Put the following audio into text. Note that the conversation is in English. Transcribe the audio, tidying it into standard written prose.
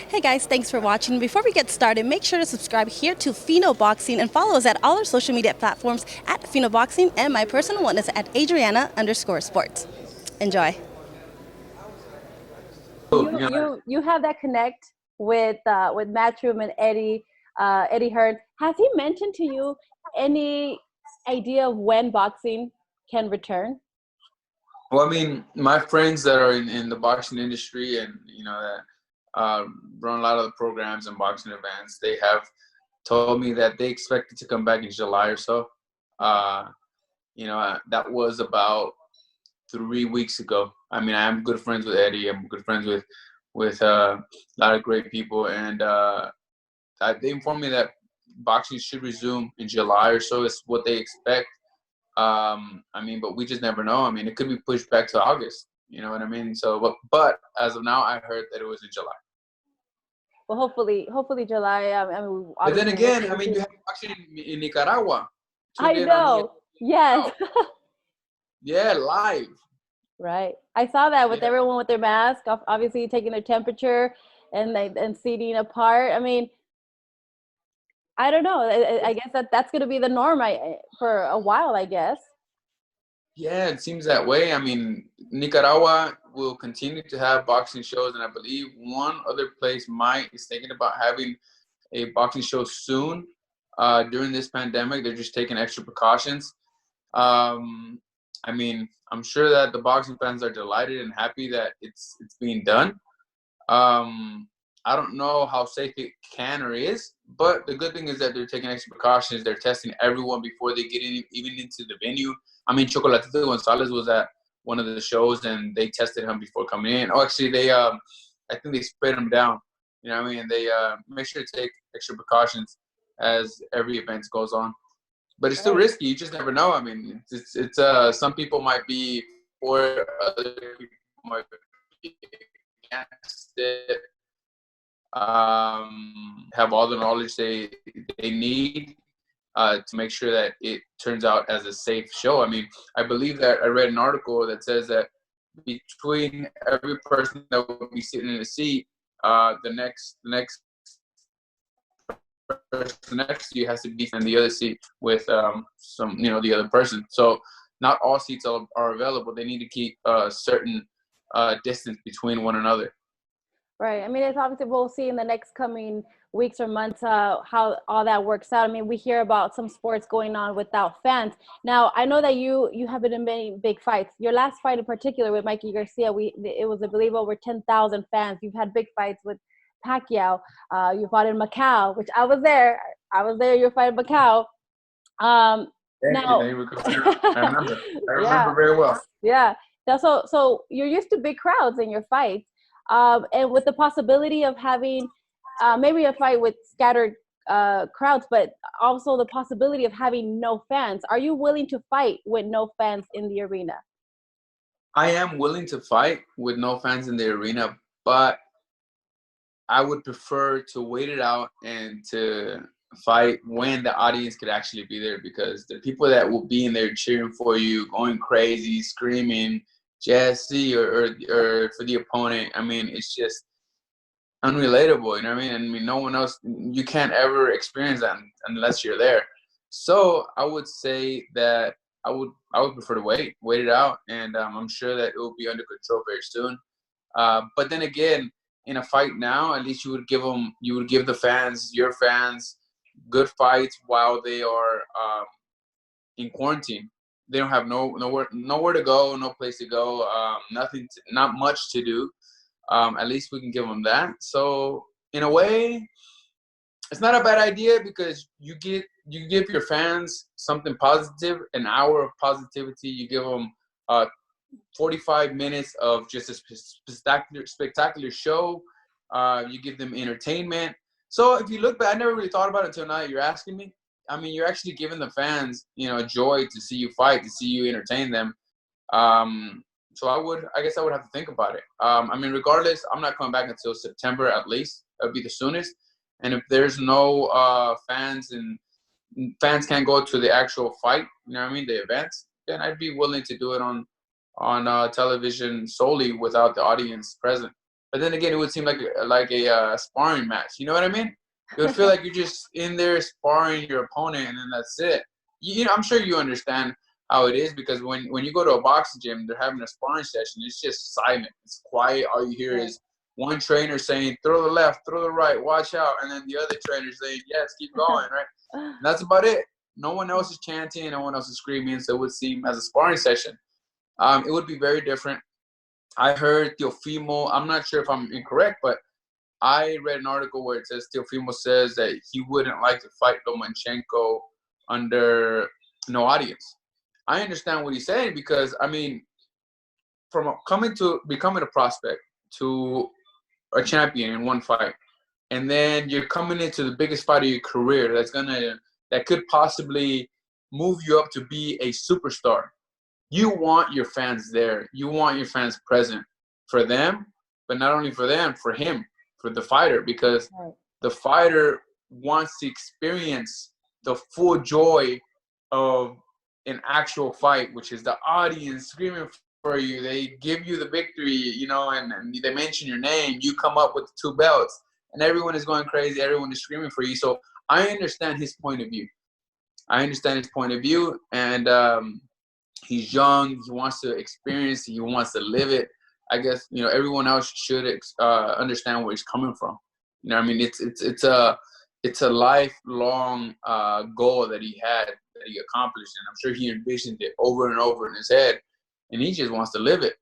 Hey guys, thanks for watching. Before we get started, make sure to subscribe here to Fino Boxing and follow us at all our social media platforms at Fino Boxing, and my personal one is at Adriana_sports. Enjoy. Oh, You have that connect with Matchroom and Eddie Hearn. Has he mentioned to you any idea of when boxing can return? well, I mean, my friends that are in the boxing industry and, that run a lot of the programs and boxing events, they have told me that they expect it to come back in July or so. Uh, that was about 3 weeks ago. I mean, I'm good friends with Eddie. I'm good friends with a lot of great people, and they informed me that boxing should resume in July or so. Is what they expect. I mean, but we just never know. I mean, it could be pushed back to August. You know what I mean? So, but as of now, I heard that it was in July. Well, hopefully July. I mean, But then obviously we're again, I mean, you have boxing in Nicaragua. I Tuned in on know. Yes. yeah, live. Right. I saw that with Yeah. everyone with their mask, obviously taking their temperature and seating apart. I mean, I don't know. I guess that's going to be the norm for a while, I guess. Yeah, it seems that way. I mean, Nicaragua will continue to have boxing shows, and I believe one other place is thinking about having a boxing show soon. During this pandemic, they're just taking extra precautions. Um, I mean, I'm sure that the boxing fans are delighted and happy that it's being done. Um, I don't know how safe it can or is, but the good thing is that they're taking extra precautions. They're testing everyone before they get in, even into the venue. I mean, Chocolatito Gonzalez was at one of the shows, and they tested him before coming in. Oh, actually, I think they sprayed him down. You know what I mean? They make sure to take extra precautions as every event goes on. But it's still Right. risky. You just never know. I mean, it's some people might be for, other people might be against it. Have all the knowledge they need to make sure that it turns out as a safe show. I mean, I believe that I read an article that says that between every person that will be sitting in a seat, the next person next to you has to be in the other seat with the other person. So not all seats are available. They need to keep a certain distance between one another. Right. I mean, it's obviously we'll see in the next coming weeks or months how all that works out. I mean, we hear about some sports going on without fans. Now, I know that you have been in many big fights. Your last fight in particular with Mikey Garcia, it was I believe over 10,000 fans. You've had big fights with Pacquiao. You fought in Macau, which I was there. I was there. You fought in Macau. Thank you. Now, Thank you. I remember. I yeah, remember very well. yeah. Now, so you're used to big crowds in your fights, and with the possibility of having maybe a fight with scattered crowds, but also the possibility of having no fans. Are you willing to fight with no fans in the arena? I am willing to fight with no fans in the arena, but I would prefer to wait it out and to fight when the audience could actually be there, because the people that will be in there cheering for you, going crazy, screaming, Jesse or for the opponent. I mean, it's just unrelatable, you know what I mean? I mean, no one else, you can't ever experience that unless you're there. So I would say that I would prefer to wait it out, and I'm sure that it will be under control very soon. But then again, in a fight now, at least you would give the fans, your fans, good fights while they are in quarantine. They don't have nowhere to go, no place to go, not much to do. At least we can give them that. So in a way, it's not a bad idea, because you give your fans something positive, an hour of positivity. You give them 45 minutes of just a spectacular show. You give them entertainment. So if you look back, I never really thought about it until now you're asking me. I mean, you're actually giving the fans, joy to see you fight, to see you entertain them. So I guess I would have to think about it. I mean, regardless, I'm not coming back until September at least. That'll be the soonest. And if there's no fans and fans can't go to the actual fight, you know what I mean, the events, then I'd be willing to do it on television solely without the audience present. But then again, it would seem like a sparring match. You know what I mean? It would feel like you're just in there sparring your opponent, and then that's it. You know, I'm sure you understand how it is, because when you go to a boxing gym, they're having a sparring session. It's just silent. It's quiet. All you hear is one trainer saying, "Throw the left, throw the right, watch out," and then the other trainer saying, "Yes, keep going," right? And that's about it. No one else is chanting, no one else is screaming. So it would seem as a sparring session, it would be very different. I heard Teofimo. I'm not sure if I'm incorrect, but I read an article where it says Teofimo says that he wouldn't like to fight Lomachenko under no audience. I understand what he's saying, because, I mean, from coming to becoming a prospect to a champion in one fight, and then you're coming into the biggest fight of your career that could possibly move you up to be a superstar. You want your fans there. You want your fans present for them, but not only for them, for him, for the fighter, because the fighter wants to experience the full joy of an actual fight, which is the audience screaming for you. They give you the victory, you know, and they mention your name. You come up with the 2 belts, and everyone is going crazy. Everyone is screaming for you. So I understand his point of view. And he's young. He wants to experience. He wants to live it. I guess, you know, everyone else should understand where he's coming from. You know what I mean? It's a lifelong goal that he had, that he accomplished, and I'm sure he envisioned it over and over in his head, and he just wants to live it.